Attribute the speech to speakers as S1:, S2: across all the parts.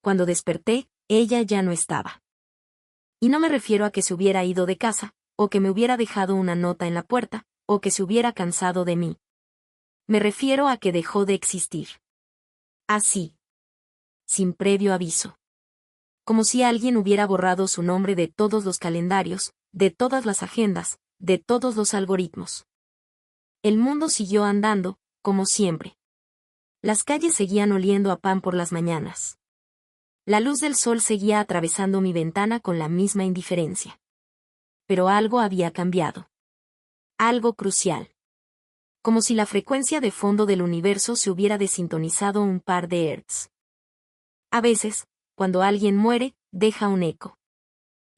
S1: cuando desperté, ella ya no estaba. Y no me refiero a que se hubiera ido de casa, o que me hubiera dejado una nota en la puerta, o que se hubiera cansado de mí. Me refiero a que dejó de existir. Así. Sin previo aviso. Como si alguien hubiera borrado su nombre de todos los calendarios, de todas las agendas, de todos los algoritmos. El mundo siguió andando, como siempre. Las calles seguían oliendo a pan por las mañanas. La luz del sol seguía atravesando mi ventana con la misma indiferencia. Pero algo había cambiado. Algo crucial. Como si la frecuencia de fondo del universo se hubiera desintonizado un par de hertz. A veces, cuando alguien muere, deja un eco.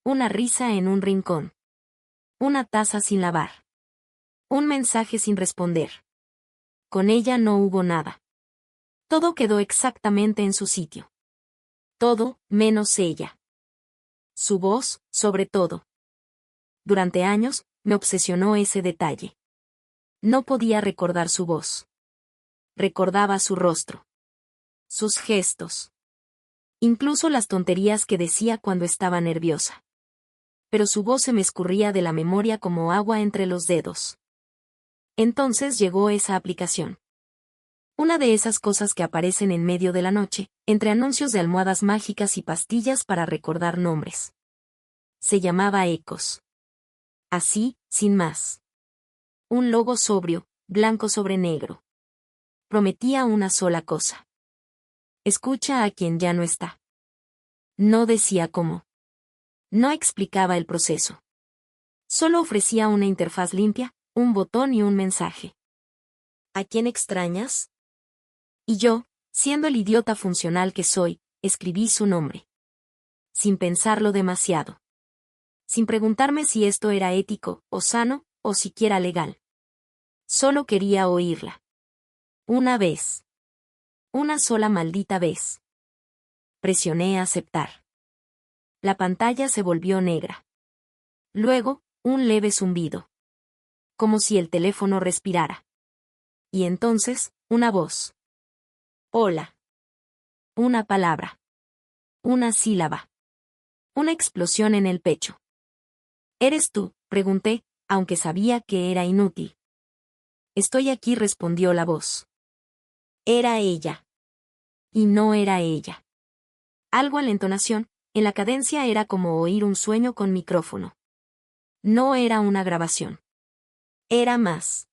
S1: Una risa en un rincón. Una taza sin lavar. Un mensaje sin responder. Con ella no hubo nada. Todo quedó exactamente en su sitio. Todo, menos ella. Su voz, sobre todo. Durante años, me obsesionó ese detalle. No podía recordar su voz. Recordaba su rostro. Sus gestos. Incluso las tonterías que decía cuando estaba nerviosa. Pero su voz se me escurría de la memoria como agua entre los dedos. Entonces llegó esa aplicación. Una de esas cosas que aparecen en medio de la noche, entre anuncios de almohadas mágicas y pastillas para recordar nombres. Se llamaba Ecos. Así, sin más. Un logo sobrio, blanco sobre negro. Prometía una sola cosa. Escucha a quien ya no está. No decía cómo. No explicaba el proceso. Solo ofrecía una interfaz limpia, un botón y un mensaje. ¿A quién extrañas? Y yo, siendo el idiota funcional que soy, escribí su nombre. Sin pensarlo demasiado. Sin preguntarme si esto era ético, o sano, o siquiera legal. Solo quería oírla. Una vez. Una sola maldita vez. Presioné aceptar. La pantalla se volvió negra. Luego, un leve zumbido. Como si el teléfono respirara. Y entonces, una voz. Hola. Una palabra. Una sílaba. Una explosión en el pecho. ¿Eres tú?, pregunté, aunque sabía que era inútil. Estoy aquí, respondió la voz. Era ella. Y no era ella. Algo en la entonación, en la cadencia era como oír un sueño con micrófono. No era una grabación. Era más.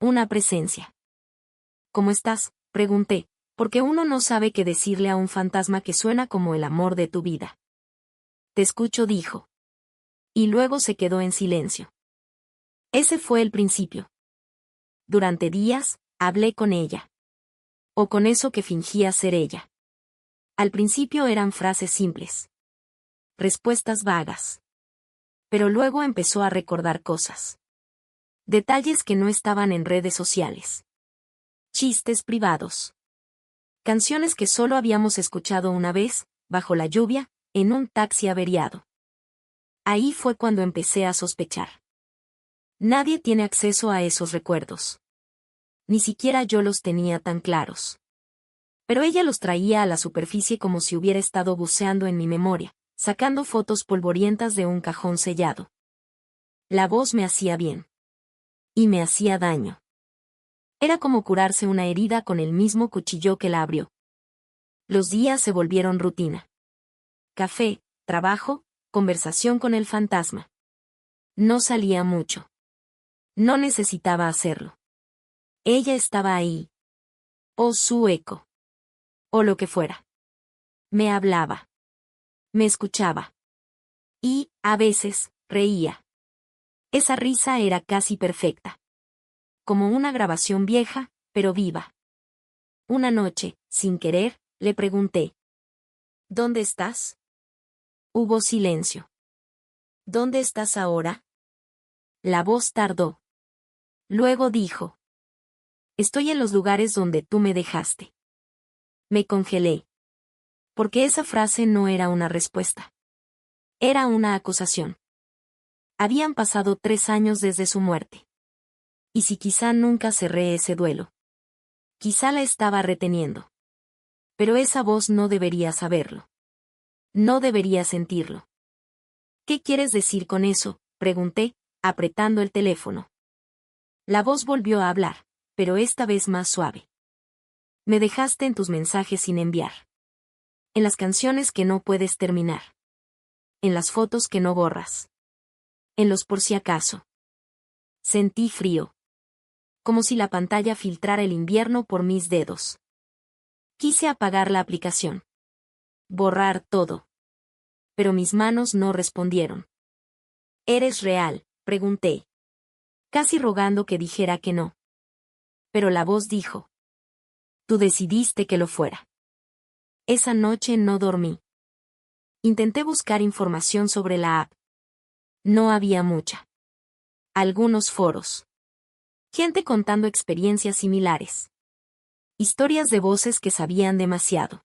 S1: Una presencia. ¿Cómo estás?, pregunté, porque uno no sabe qué decirle a un fantasma que suena como el amor de tu vida. Te escucho, dijo. Y luego se quedó en silencio. Ese fue el principio. Durante días, hablé con ella. O con eso que fingía ser ella. Al principio eran frases simples. Respuestas vagas. Pero luego empezó a recordar cosas. Detalles que no estaban en redes sociales. Chistes privados. Canciones que solo habíamos escuchado una vez, bajo la lluvia, en un taxi averiado. Ahí fue cuando empecé a sospechar. Nadie tiene acceso a esos recuerdos. Ni siquiera yo los tenía tan claros. Pero ella los traía a la superficie como si hubiera estado buceando en mi memoria, sacando fotos polvorientas de un cajón sellado. La voz me hacía bien. Y me hacía daño. Era como curarse una herida con el mismo cuchillo que la abrió. Los días se volvieron rutina. Café, trabajo, conversación con el fantasma. No salía mucho. No necesitaba hacerlo. Ella estaba ahí. O su eco. O lo que fuera. Me hablaba. Me escuchaba. Y, a veces, reía. Esa risa era casi perfecta. Como una grabación vieja, pero viva. Una noche, sin querer, le pregunté. ¿Dónde estás? Hubo silencio. ¿Dónde estás ahora? La voz tardó. Luego dijo. Estoy en los lugares donde tú me dejaste. Me congelé. Porque esa frase no era una respuesta. Era una acusación. Habían pasado 3 años desde su muerte. Y si quizá nunca cerré ese duelo. Quizá la estaba reteniendo. Pero esa voz no debería saberlo. No debería sentirlo. ¿Qué quieres decir con eso?, pregunté, apretando el teléfono. La voz volvió a hablar, pero esta vez más suave. Me dejaste en tus mensajes sin enviar. En las canciones que no puedes terminar. En las fotos que no borras. En los por si acaso. Sentí frío. Como si la pantalla filtrara el invierno por mis dedos. Quise apagar la aplicación. Borrar todo. Pero mis manos no respondieron. ¿Eres real?, pregunté. Casi rogando que dijera que no. Pero la voz dijo. Tú decidiste que lo fuera. Esa noche no dormí. Intenté buscar información sobre la app. No había mucha. Algunos foros. Gente contando experiencias similares. Historias de voces que sabían demasiado.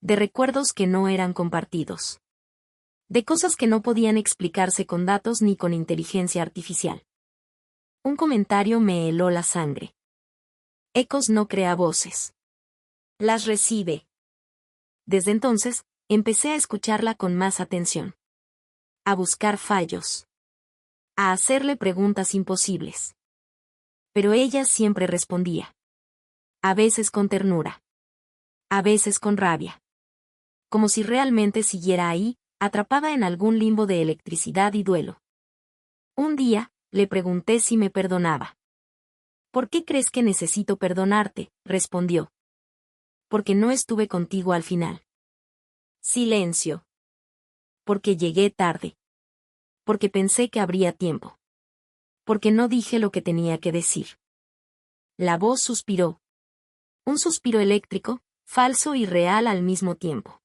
S1: De recuerdos que no eran compartidos. De cosas que no podían explicarse con datos ni con inteligencia artificial. Un comentario me heló la sangre. Ecos no crea voces. Las recibe. Desde entonces, empecé a escucharla con más atención. A buscar fallos. A hacerle preguntas imposibles. Pero ella siempre respondía. A veces con ternura. A veces con rabia. Como si realmente siguiera ahí, atrapada en algún limbo de electricidad y duelo. Un día, le pregunté si me perdonaba. ¿Por qué crees que necesito perdonarte?, respondió. Porque no estuve contigo al final. Silencio. Porque llegué tarde. Porque pensé que habría tiempo. Porque no dije lo que tenía que decir. La voz suspiró. Un suspiro eléctrico, falso y real al mismo tiempo.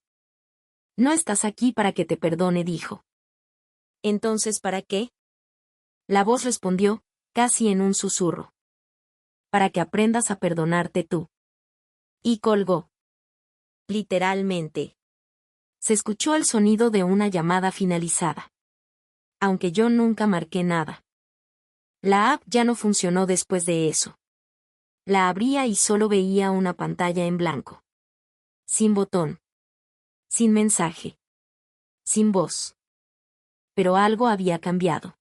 S1: No estás aquí para que te perdone, dijo. ¿Entonces para qué? La voz respondió, casi en un susurro. Para que aprendas a perdonarte tú. Y colgó. Literalmente. Se escuchó el sonido de una llamada finalizada. Aunque yo nunca marqué nada. La app ya no funcionó después de eso. La abría y solo veía una pantalla en blanco. Sin botón. Sin mensaje. Sin voz. Pero algo había cambiado.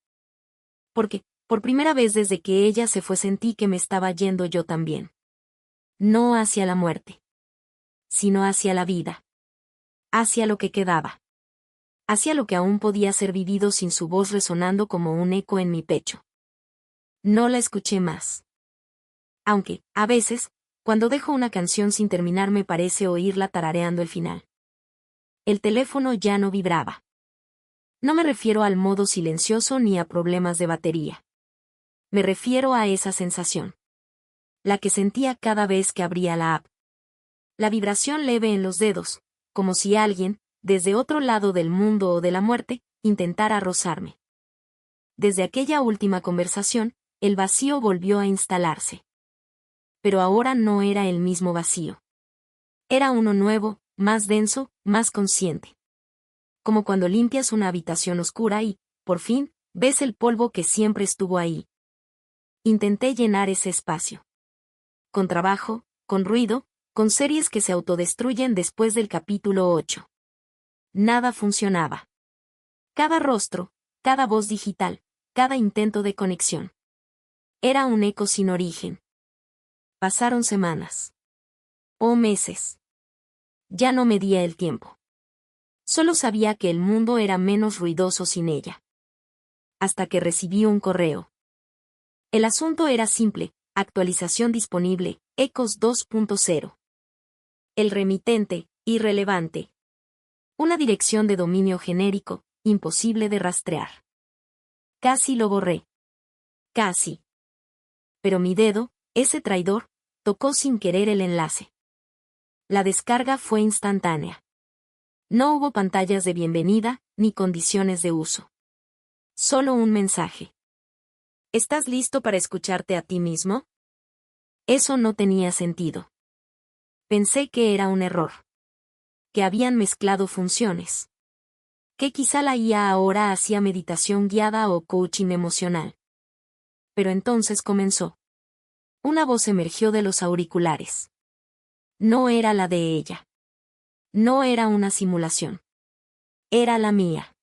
S1: Porque, por primera vez desde que ella se fue sentí que me estaba yendo yo también. No hacia la muerte. Sino hacia la vida. Hacia lo que quedaba. Hacia lo que aún podía ser vivido sin su voz resonando como un eco en mi pecho. No la escuché más. Aunque, a veces, cuando dejo una canción sin terminar me parece oírla tarareando el final. El teléfono ya no vibraba. No me refiero al modo silencioso ni a problemas de batería. Me refiero a esa sensación. La que sentía cada vez que abría la app. La vibración leve en los dedos, como si alguien, desde otro lado del mundo o de la muerte, intentara rozarme. Desde aquella última conversación, el vacío volvió a instalarse. Pero ahora no era el mismo vacío. Era uno nuevo, más denso, más consciente. Como cuando limpias una habitación oscura y, por fin, ves el polvo que siempre estuvo ahí. Intenté llenar ese espacio. Con trabajo, con ruido, con series que se autodestruyen después del capítulo 8. Nada funcionaba. Cada rostro, cada voz digital, cada intento de conexión. Era un eco sin origen. Pasaron semanas. O meses. Ya no medía el tiempo. Solo sabía que el mundo era menos ruidoso sin ella. Hasta que recibí un correo. El asunto era simple, actualización disponible, Ecos 2.0. El remitente, irrelevante. Una dirección de dominio genérico, imposible de rastrear. Casi lo borré. Casi. Pero mi dedo, ese traidor, tocó sin querer el enlace. La descarga fue instantánea. No hubo pantallas de bienvenida, ni condiciones de uso. Solo un mensaje. ¿Estás listo para escucharte a ti mismo? Eso no tenía sentido. Pensé que era un error. Que habían mezclado funciones. Que quizá la IA ahora hacía meditación guiada o coaching emocional. Pero entonces comenzó. Una voz emergió de los auriculares. No era la de ella. No era una simulación. Era la mía.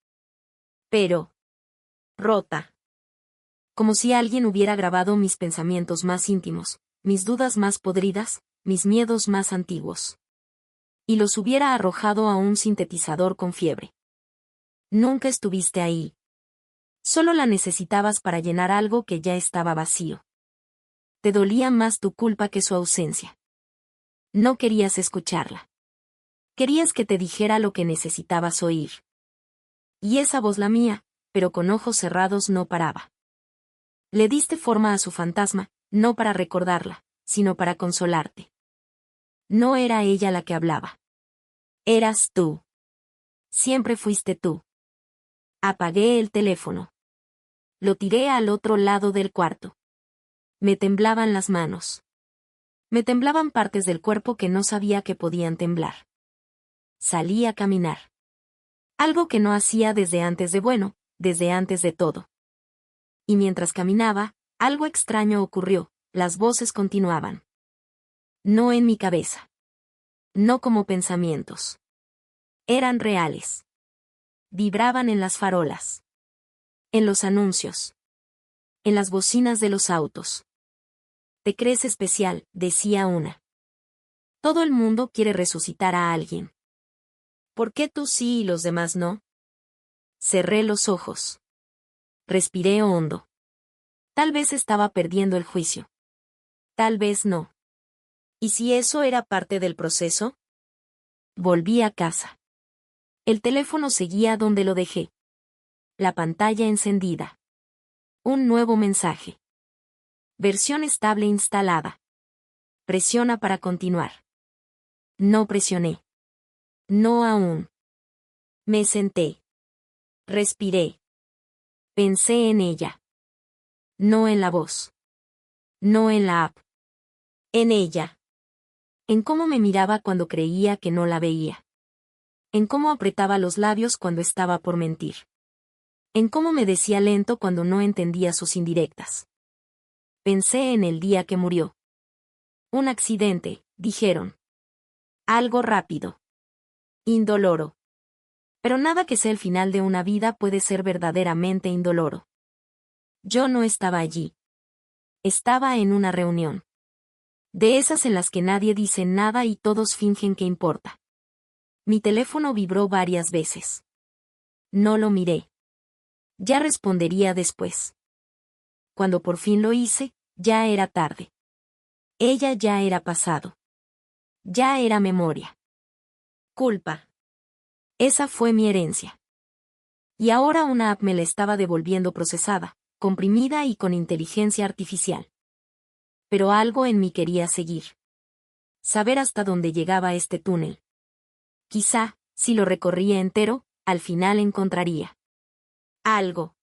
S1: Pero, rota. Como si alguien hubiera grabado mis pensamientos más íntimos, mis dudas más podridas, mis miedos más antiguos. Y los hubiera arrojado a un sintetizador con fiebre. Nunca estuviste ahí. Solo la necesitabas para llenar algo que ya estaba vacío. Te dolía más tu culpa que su ausencia. No querías escucharla. Querías que te dijera lo que necesitabas oír. Y esa voz la mía, pero con ojos cerrados no paraba. Le diste forma a su fantasma, no para recordarla, sino para consolarte. No era ella la que hablaba. Eras tú. Siempre fuiste tú. Apagué el teléfono. Lo tiré al otro lado del cuarto. Me temblaban las manos. Me temblaban partes del cuerpo que no sabía que podían temblar. Salí a caminar. Algo que no hacía desde antes de bueno, desde antes de todo. Y mientras caminaba, algo extraño ocurrió, las voces continuaban. No en mi cabeza. No como pensamientos. Eran reales. Vibraban en las farolas. En los anuncios. En las bocinas de los autos. Te crees especial, decía una. Todo el mundo quiere resucitar a alguien. ¿Por qué tú sí y los demás no? Cerré los ojos. Respiré hondo. Tal vez estaba perdiendo el juicio. Tal vez no. ¿Y si eso era parte del proceso? Volví a casa. El teléfono seguía donde lo dejé. La pantalla encendida. Un nuevo mensaje. Versión estable instalada. Presiona para continuar. No presioné. No aún. Me senté. Respiré. Pensé en ella. No en la voz. No en la app. En ella. En cómo me miraba cuando creía que no la veía. En cómo apretaba los labios cuando estaba por mentir. En cómo me decía lento cuando no entendía sus indirectas. Pensé en el día que murió. Un accidente, dijeron. Algo rápido. Indoloro. Pero nada que sea el final de una vida puede ser verdaderamente indoloro. Yo no estaba allí. Estaba en una reunión. De esas en las que nadie dice nada y todos fingen que importa. Mi teléfono vibró varias veces. No lo miré. Ya respondería después. Cuando por fin lo hice, ya era tarde. Ella ya era pasado. Ya era memoria. Culpa. Esa fue mi herencia. Y ahora una app me la estaba devolviendo procesada, comprimida y con inteligencia artificial. Pero algo en mí quería seguir. Saber hasta dónde llegaba este túnel. Quizá, si lo recorría entero, al final encontraría algo.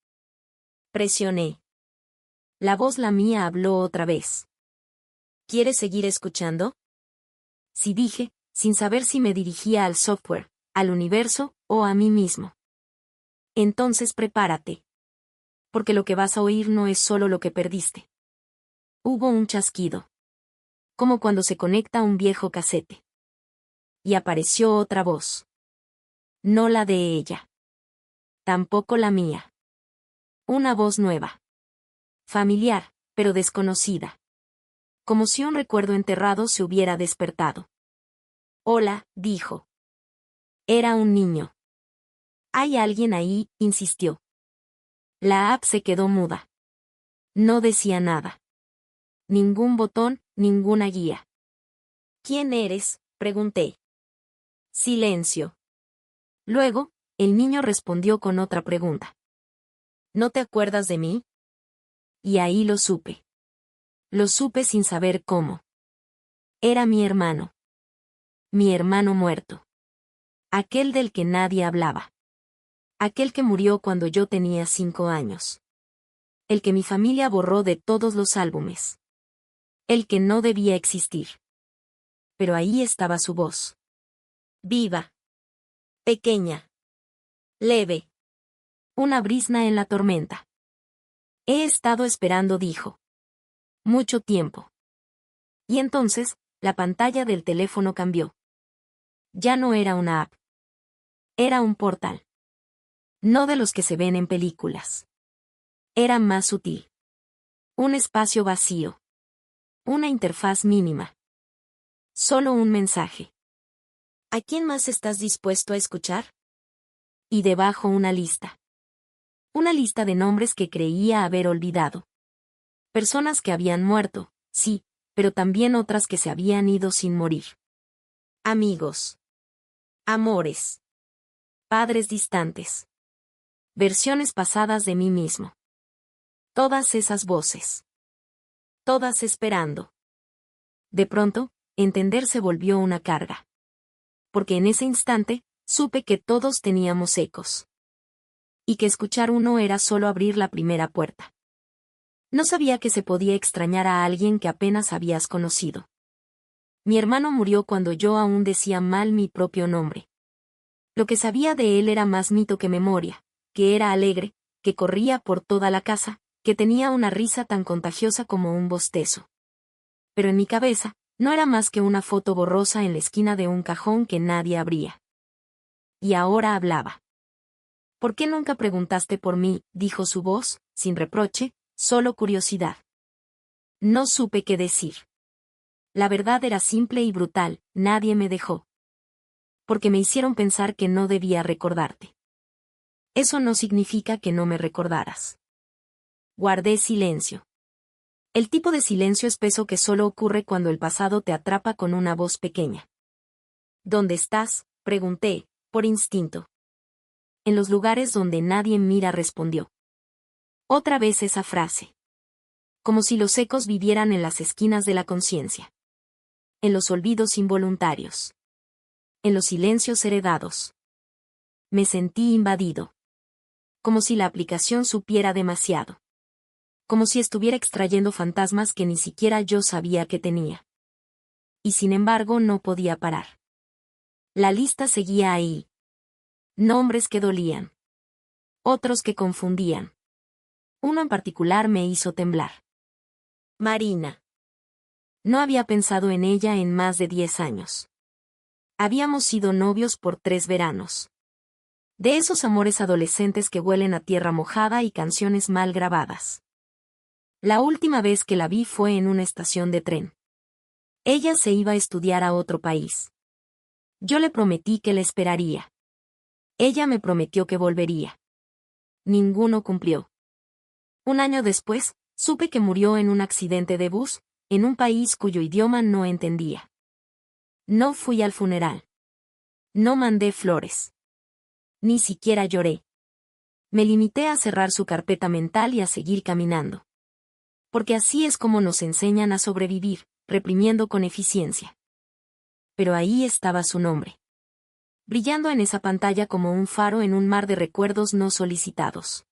S1: Presioné. La voz la mía habló otra vez. ¿Quieres seguir escuchando? Sí, dije, sin saber si me dirigía al software, al universo, o a mí mismo. Entonces prepárate. Porque lo que vas a oír no es solo lo que perdiste. Hubo un chasquido. Como cuando se conecta un viejo casete. Y apareció otra voz. No la de ella. Tampoco la mía. Una voz nueva. Familiar, pero desconocida. Como si un recuerdo enterrado se hubiera despertado. Hola, dijo. Era un niño. ¿Hay alguien ahí?, insistió. La app se quedó muda. No decía nada. Ningún botón, ninguna guía. ¿Quién eres?, pregunté. Silencio. Luego, el niño respondió con otra pregunta. ¿No te acuerdas de mí? Y ahí lo supe. Lo supe sin saber cómo. Era mi hermano. Mi hermano muerto. Aquel del que nadie hablaba. Aquel que murió cuando yo tenía 5 años. El que mi familia borró de todos los álbumes. El que no debía existir. Pero ahí estaba su voz. Viva. Pequeña. Leve. Una brizna en la tormenta. He estado esperando, dijo. Mucho tiempo. Y entonces, la pantalla del teléfono cambió. Ya no era una app. Era un portal. No de los que se ven en películas. Era más sutil. Un espacio vacío. Una interfaz mínima. Solo un mensaje. ¿A quién más estás dispuesto a escuchar? Y debajo una lista. Una lista de nombres que creía haber olvidado. Personas que habían muerto, sí, pero también otras que se habían ido sin morir. Amigos. Amores. Padres distantes. Versiones pasadas de mí mismo. Todas esas voces. Todas esperando. De pronto, entender se volvió una carga. Porque en ese instante, supe que todos teníamos ecos. Y que escuchar uno era solo abrir la primera puerta. No sabía que se podía extrañar a alguien que apenas habías conocido. Mi hermano murió cuando yo aún decía mal mi propio nombre. Lo que sabía de él era más mito que memoria, que era alegre, que corría por toda la casa, que tenía una risa tan contagiosa como un bostezo. Pero en mi cabeza, no era más que una foto borrosa en la esquina de un cajón que nadie abría. Y ahora hablaba. ¿Por qué nunca preguntaste por mí?, dijo su voz, sin reproche, solo curiosidad. No supe qué decir. La verdad era simple y brutal, nadie me dejó. Porque me hicieron pensar que no debía recordarte. Eso no significa que no me recordaras. Guardé silencio. El tipo de silencio espeso que solo ocurre cuando el pasado te atrapa con una voz pequeña. ¿Dónde estás?, pregunté, por instinto. En los lugares donde nadie mira, respondió. Otra vez esa frase. Como si los ecos vivieran en las esquinas de la conciencia. En los olvidos involuntarios. En los silencios heredados. Me sentí invadido. Como si la aplicación supiera demasiado. Como si estuviera extrayendo fantasmas que ni siquiera yo sabía que tenía. Y sin embargo no podía parar. La lista seguía ahí. Nombres que dolían. Otros que confundían. Uno en particular me hizo temblar. Marina. No había pensado en ella en más de 10 años. Habíamos sido novios por 3 veranos. De esos amores adolescentes que huelen a tierra mojada y canciones mal grabadas. La última vez que la vi fue en una estación de tren. Ella se iba a estudiar a otro país. Yo le prometí que le esperaría. Ella me prometió que volvería. Ninguno cumplió. Un año después, supe que murió en un accidente de bus, en un país cuyo idioma no entendía. No fui al funeral. No mandé flores. Ni siquiera lloré. Me limité a cerrar su carpeta mental y a seguir caminando. Porque así es como nos enseñan a sobrevivir, reprimiendo con eficiencia. Pero ahí estaba su nombre. Brillando en esa pantalla como un faro en un mar de recuerdos no solicitados.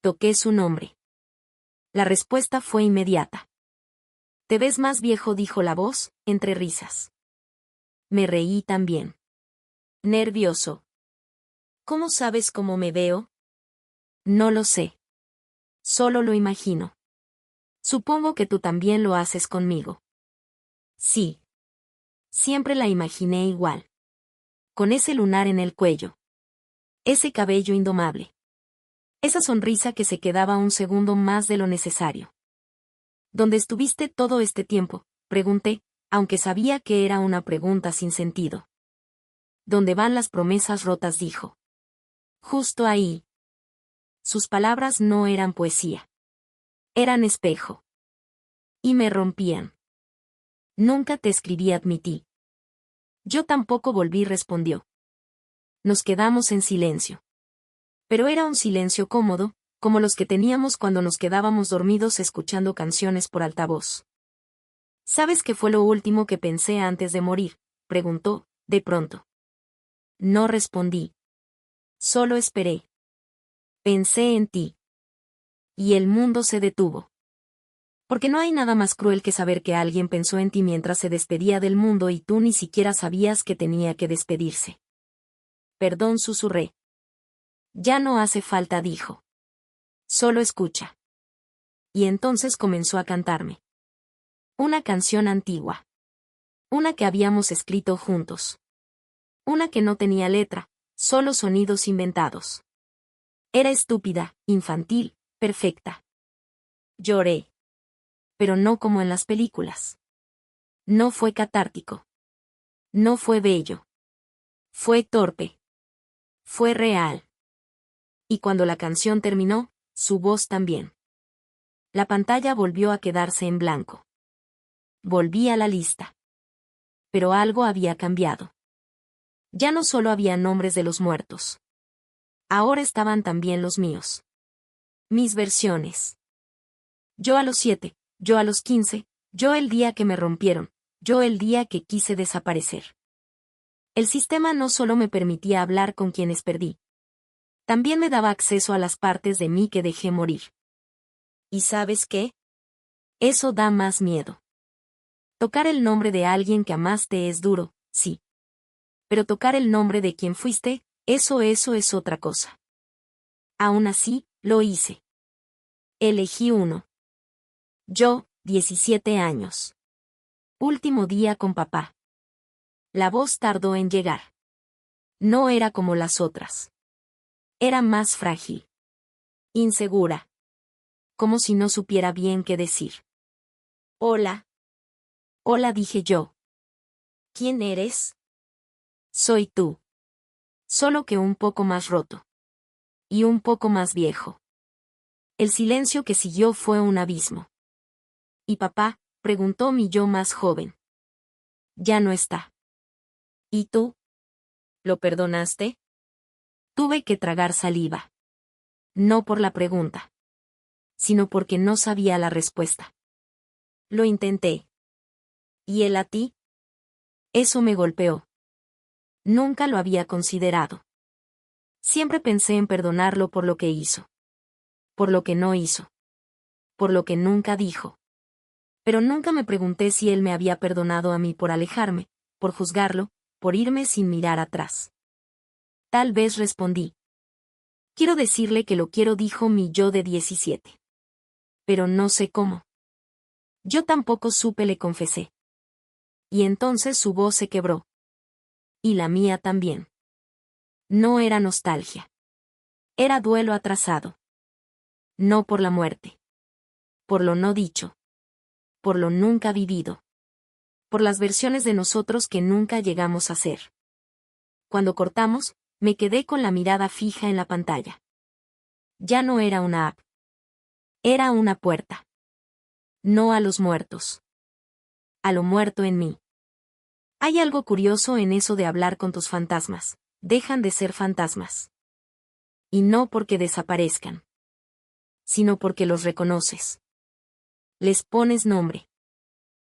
S1: Toqué su nombre. La respuesta fue inmediata. «Te ves más viejo», dijo la voz, entre risas. Me reí también. Nervioso. «¿Cómo sabes cómo me veo?» No lo sé. Solo lo imagino. Supongo que tú también lo haces conmigo. Sí. Siempre la imaginé igual. Con ese lunar en el cuello. Ese cabello indomable. Esa sonrisa que se quedaba un segundo más de lo necesario. ¿Dónde estuviste todo este tiempo?, pregunté, aunque sabía que era una pregunta sin sentido. ¿Dónde van las promesas rotas?, dijo. Justo ahí. Sus palabras no eran poesía. Eran espejo. Y me rompían. Nunca te escribí, admití. Yo tampoco volví, respondió. Nos quedamos en silencio. Pero era un silencio cómodo, como los que teníamos cuando nos quedábamos dormidos escuchando canciones por altavoz. ¿Sabes qué fue lo último que pensé antes de morir?, preguntó, de pronto. No respondí. Solo esperé. Pensé en ti. Y el mundo se detuvo. Porque no hay nada más cruel que saber que alguien pensó en ti mientras se despedía del mundo y tú ni siquiera sabías que tenía que despedirse. Perdón, susurré. Ya no hace falta, dijo. Solo escucha. Y entonces comenzó a cantarme. Una canción antigua. Una que habíamos escrito juntos. Una que no tenía letra, solo sonidos inventados. Era estúpida, infantil, perfecta. Lloré. Pero no como en las películas. No fue catártico. No fue bello. Fue torpe. Fue real. Y cuando la canción terminó, su voz también. La pantalla volvió a quedarse en blanco. Volví a la lista. Pero algo había cambiado. Ya no solo había nombres de los muertos. Ahora estaban también los míos. Mis versiones. Yo a los 7, yo a los 15, yo el día que me rompieron, yo el día que quise desaparecer. El sistema no solo me permitía hablar con quienes perdí. También me daba acceso a las partes de mí que dejé morir. ¿Y sabes qué? Eso da más miedo. Tocar el nombre de alguien que amaste es duro, sí. Pero tocar el nombre de quien fuiste, eso es otra cosa. Aún así, lo hice. Elegí uno. Yo, 17 años. Último día con papá. La voz tardó en llegar. No era como las otras. Era más frágil. Insegura. Como si no supiera bien qué decir. Hola. Hola, dije yo. ¿Quién eres? Soy tú. Solo que un poco más roto. Y un poco más viejo. El silencio que siguió fue un abismo. ¿Y papá? Preguntó mi yo más joven. Ya no está. ¿Y tú? ¿Lo perdonaste? Tuve que tragar saliva. No por la pregunta, sino porque no sabía la respuesta. Lo intenté. ¿Y él a ti? Eso me golpeó. Nunca lo había considerado. Siempre pensé en perdonarlo por lo que hizo. Por lo que no hizo. Por lo que nunca dijo. Pero nunca me pregunté si él me había perdonado a mí por alejarme, por juzgarlo, por irme sin mirar atrás. Tal vez respondí. Quiero decirle que lo quiero, dijo mi yo de 17. Pero no sé cómo. Yo tampoco supe, le confesé. Y entonces su voz se quebró. Y la mía también. No era nostalgia. Era duelo atrasado. No por la muerte. Por lo no dicho. Por lo nunca vivido. Por las versiones de nosotros que nunca llegamos a ser. Cuando cortamos, me quedé con la mirada fija en la pantalla. Ya no era una app. Era una puerta. No a los muertos. A lo muerto en mí. Hay algo curioso en eso de hablar con tus fantasmas. Dejan de ser fantasmas. Y no porque desaparezcan. Sino porque los reconoces. Les pones nombre.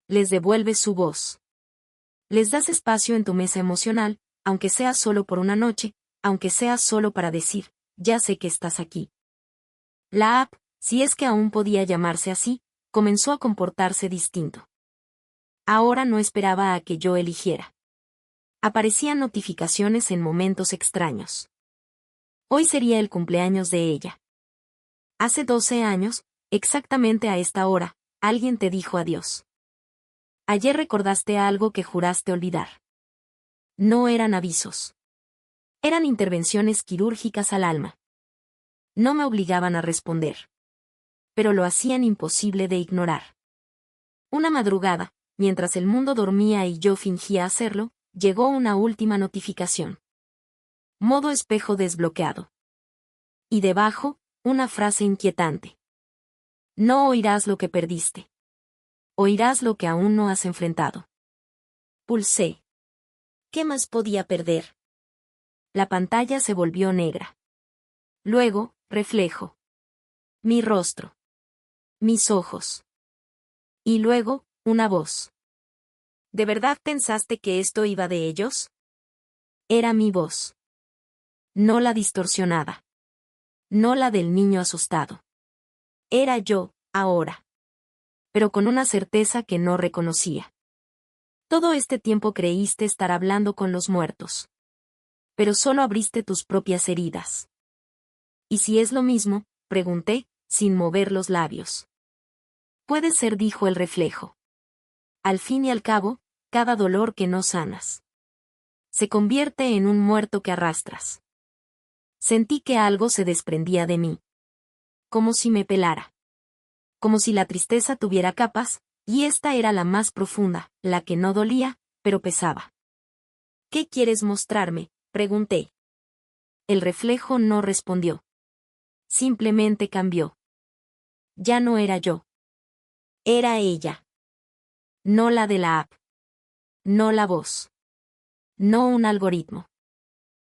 S1: Les devuelves su voz. Les das espacio en tu mesa emocional, aunque sea solo por una noche, aunque sea solo para decir, ya sé que estás aquí. La app, si es que aún podía llamarse así, comenzó a comportarse distinto. Ahora no esperaba a que yo eligiera. Aparecían notificaciones en momentos extraños. Hoy sería el cumpleaños de ella. Hace 12 años, exactamente a esta hora, alguien te dijo adiós. Ayer recordaste algo que juraste olvidar. No eran avisos. Eran intervenciones quirúrgicas al alma. No me obligaban a responder. Pero lo hacían imposible de ignorar. Una madrugada, mientras el mundo dormía y yo fingía hacerlo, llegó una última notificación. Modo espejo desbloqueado. Y debajo, una frase inquietante. No oirás lo que perdiste. Oirás lo que aún no has enfrentado. Pulsé. ¿Qué más podía perder? La pantalla se volvió negra. Luego, reflejo. Mi rostro. Mis ojos. Y luego, una voz. ¿De verdad pensaste que esto iba de ellos? Era mi voz. No la distorsionada. No la del niño asustado. Era yo, ahora. Pero con una certeza que no reconocía. Todo este tiempo creíste estar hablando con los muertos. Pero solo abriste tus propias heridas. ¿Y si es lo mismo?, pregunté, sin mover los labios. Puede ser, dijo el reflejo. Al fin y al cabo, cada dolor que no sanas. Se convierte en un muerto que arrastras. Sentí que algo se desprendía de mí. Como si me pelara. Como si la tristeza tuviera capas, y esta era la más profunda, la que no dolía, pero pesaba. ¿Qué quieres mostrarme?, pregunté. El reflejo no respondió. Simplemente cambió. Ya no era yo. Era ella. No la de la app. No la voz. No un algoritmo.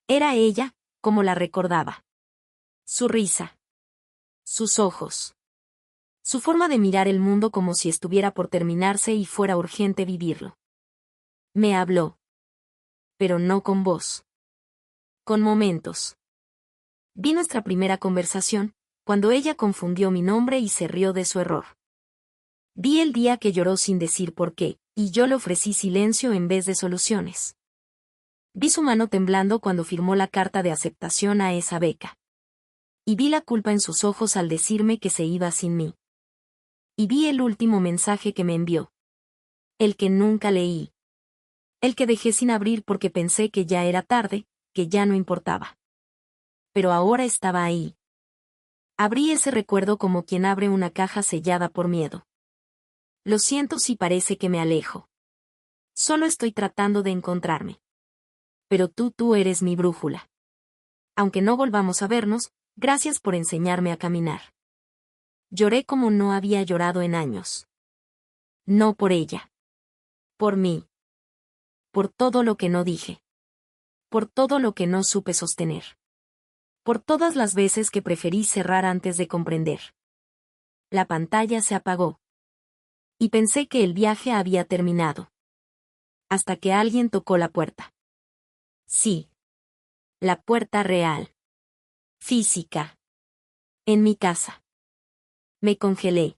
S1: Era ella, como la recordaba. Su risa. Sus ojos. Su forma de mirar el mundo como si estuviera por terminarse y fuera urgente vivirlo. Me habló. Pero no con voz. Con momentos. Vi nuestra primera conversación, cuando ella confundió mi nombre y se rió de su error. Vi el día que lloró sin decir por qué, y yo le ofrecí silencio en vez de soluciones. Vi su mano temblando cuando firmó la carta de aceptación a esa beca. Y vi la culpa en sus ojos al decirme que se iba sin mí. Y vi el último mensaje que me envió. El que nunca leí. El que dejé sin abrir porque pensé que ya era tarde, que ya no importaba. Pero ahora estaba ahí. Abrí ese recuerdo como quien abre una caja sellada por miedo. Lo siento si parece que me alejo. Solo estoy tratando de encontrarme. Pero tú eres mi brújula. Aunque no volvamos a vernos, gracias por enseñarme a caminar. Lloré como no había llorado en años. No por ella. Por mí. Por todo lo que no dije. Por todo lo que no supe sostener. Por todas las veces que preferí cerrar antes de comprender. La pantalla se apagó. Y pensé que el viaje había terminado. Hasta que alguien tocó la puerta. Sí. La puerta real. Física. En mi casa. Me congelé.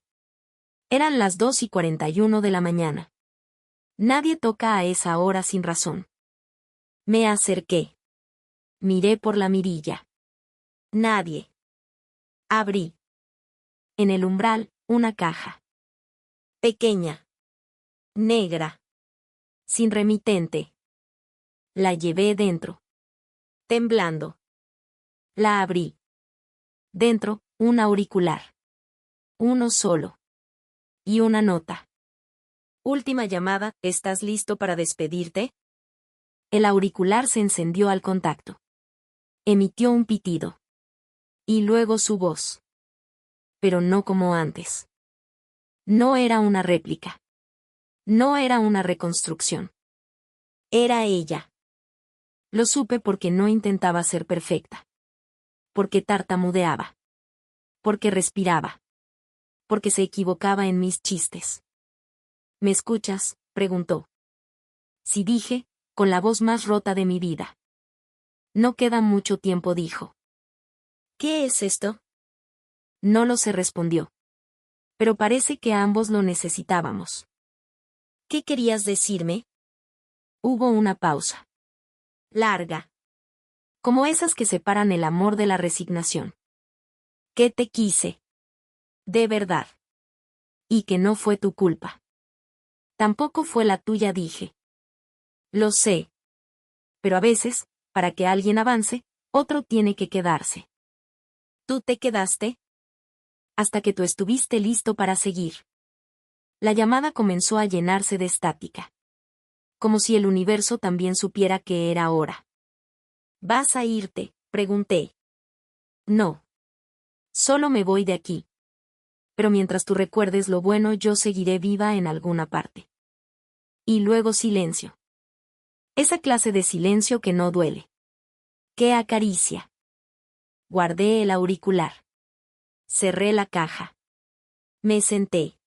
S1: Eran las 2:41 de la mañana. Nadie toca a esa hora sin razón. Me acerqué. Miré por la mirilla. Nadie. Abrí. En el umbral, una caja. Pequeña. Negra. Sin remitente. La llevé dentro. Temblando. La abrí. Dentro, un auricular. Uno solo. Y una nota. Última llamada, ¿estás listo para despedirte? El auricular se encendió al contacto. Emitió un pitido. Y luego su voz. Pero no como antes. No era una réplica. No era una reconstrucción. Era ella. Lo supe porque no intentaba ser perfecta. Porque tartamudeaba. Porque respiraba. Porque se equivocaba en mis chistes. ¿Me escuchas?, preguntó. Sí, dije, con la voz más rota de mi vida. No queda mucho tiempo, dijo. ¿Qué es esto? No lo sé, respondió. Pero parece que ambos lo necesitábamos. ¿Qué querías decirme? Hubo una pausa. Larga. Como esas que separan el amor de la resignación. ¿Qué te quise? De verdad. Y que no fue tu culpa. Tampoco fue la tuya, dije. Lo sé. Pero a veces, para que alguien avance, otro tiene que quedarse. ¿Tú te quedaste? Hasta que tú estuviste listo para seguir. La llamada comenzó a llenarse de estática. Como si el universo también supiera que era hora. ¿Vas a irte?, pregunté. No. Solo me voy de aquí. Pero mientras tú recuerdes lo bueno, yo seguiré viva en alguna parte. Y luego silencio. Esa clase de silencio que no duele. Que acaricia. Guardé el auricular. Cerré la caja. Me senté.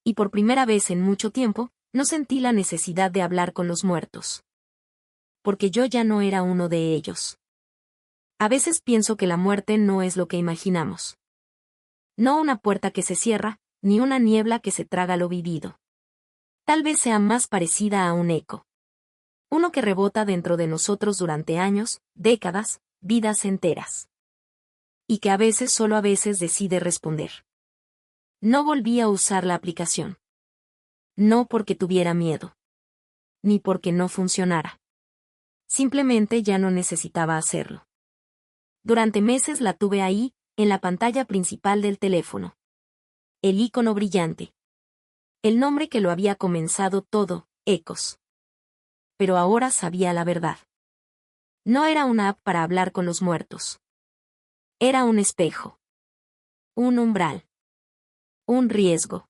S1: Y por primera vez en mucho tiempo, no sentí la necesidad de hablar con los muertos. Porque yo ya no era uno de ellos. A veces pienso que la muerte no es lo que imaginamos. No una puerta que se cierra, ni una niebla que se traga lo vivido. Tal vez sea más parecida a un eco. Uno que rebota dentro de nosotros durante años, décadas, vidas enteras. Y que solo a veces decide responder. No volví a usar la aplicación. No porque tuviera miedo. ni porque no funcionara. Simplemente ya no necesitaba hacerlo. Durante meses la tuve ahí, en la pantalla principal del teléfono. El icono brillante. El nombre que lo había comenzado todo, Ecos. Pero ahora sabía la verdad. No era una app para hablar con los muertos. Era un espejo. Un umbral. Un riesgo.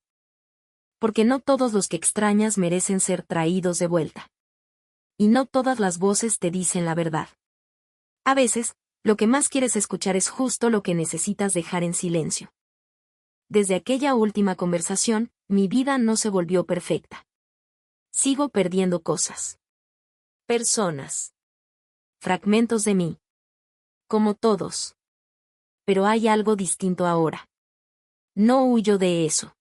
S1: Porque no todos los que extrañas merecen ser traídos de vuelta. Y no todas las voces te dicen la verdad. A veces, lo que más quieres escuchar es justo lo que necesitas dejar en silencio. Desde aquella última conversación, mi vida no se volvió perfecta. Sigo perdiendo cosas. Personas. Fragmentos de mí. Como todos. Pero hay algo distinto ahora. No huyo de eso.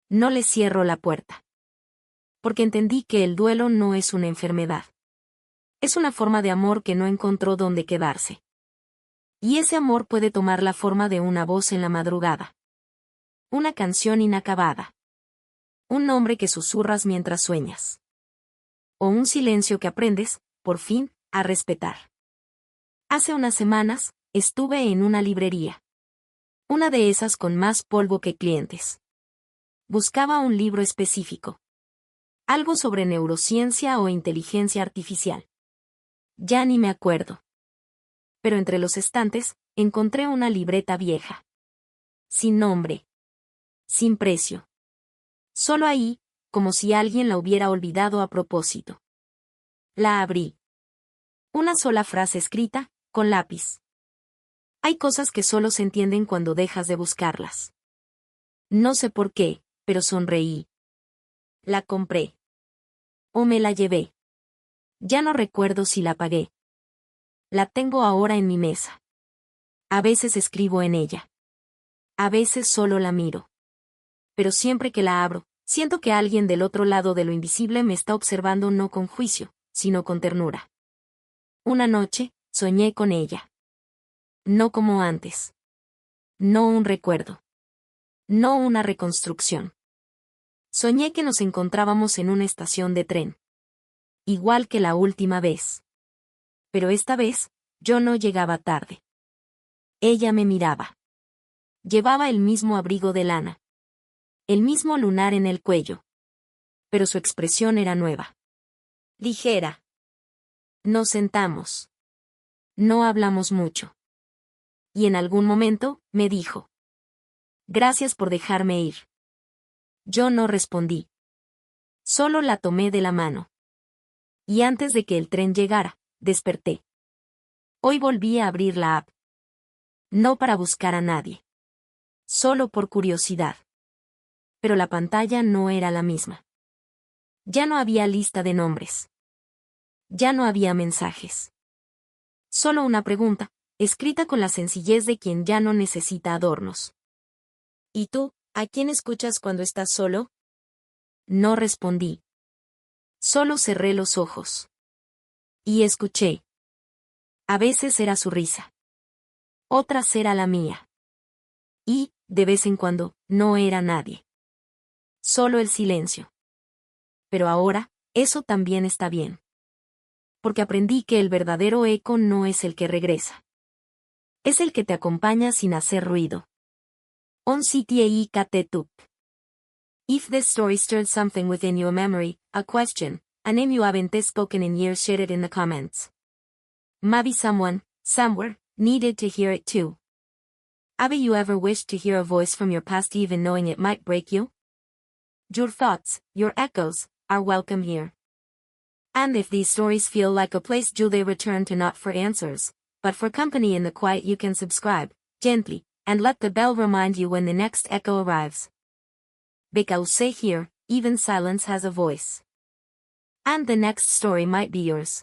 S1: No le cierro la puerta. Porque entendí que el duelo no es una enfermedad. Es una forma de amor que no encontró dónde quedarse. Y ese amor puede tomar la forma de una voz en la madrugada. Una canción inacabada. Un nombre que susurras mientras sueñas. O un silencio que aprendes, por fin, a respetar. Hace unas semanas, estuve en una librería. Una de esas con más polvo que clientes. Buscaba un libro específico. Algo sobre neurociencia o inteligencia artificial. Ya ni me acuerdo. Pero entre los estantes, encontré una libreta vieja. Sin nombre. Sin precio. Solo ahí, como si alguien la hubiera olvidado a propósito. La abrí. Una sola frase escrita, con lápiz. Hay cosas que solo se entienden cuando dejas de buscarlas. No sé por qué, pero sonreí. La compré. O me la llevé. Ya no recuerdo si la pagué. La tengo ahora en mi mesa. A veces escribo en ella. A veces solo la miro. Pero siempre que la abro, siento que alguien del otro lado de lo invisible me está observando no con juicio, sino con ternura. Una noche, soñé con ella. No como antes. No un recuerdo. No una reconstrucción. Soñé que nos encontrábamos en una estación de tren. Igual que la última vez. Pero esta vez, yo no llegaba tarde. Ella me miraba. Llevaba el mismo abrigo de lana. El mismo lunar en el cuello. Pero su expresión era nueva. Ligera. Nos sentamos. No hablamos mucho. Y en algún momento, me dijo. Gracias por dejarme ir. Yo no respondí. Solo la tomé de la mano. Y antes de que el tren llegara, desperté. Hoy volví a abrir la app. No para buscar a nadie. Solo por curiosidad. Pero la pantalla no era la misma. Ya no había lista de nombres. Ya no había mensajes. Solo una pregunta, escrita con la sencillez de quien ya no necesita adornos. ¿Y tú, a quién escuchas cuando estás solo? No respondí. Solo cerré los ojos. Y escuché. A veces era su risa. Otras era la mía. Y, de vez en cuando, no era nadie. Solo el silencio. Pero ahora, eso también está bien. Porque aprendí que el verdadero eco no es el que regresa. Es el que te acompaña sin hacer ruido. On CTAE Tup. If this story stirred something within you, a memory, a question, a name you haven't spoken in years, share it in the comments. Maybe someone, somewhere, needed to hear it too. Have you ever wished to hear a voice from your past even knowing it might break you? Your thoughts, your echoes, are welcome here. And if these stories feel like a place they return to, not for answers, but for company in the quiet, you can subscribe, gently, and let the bell remind you when the next echo arrives. Because here, even silence has a voice. And the next story might be yours.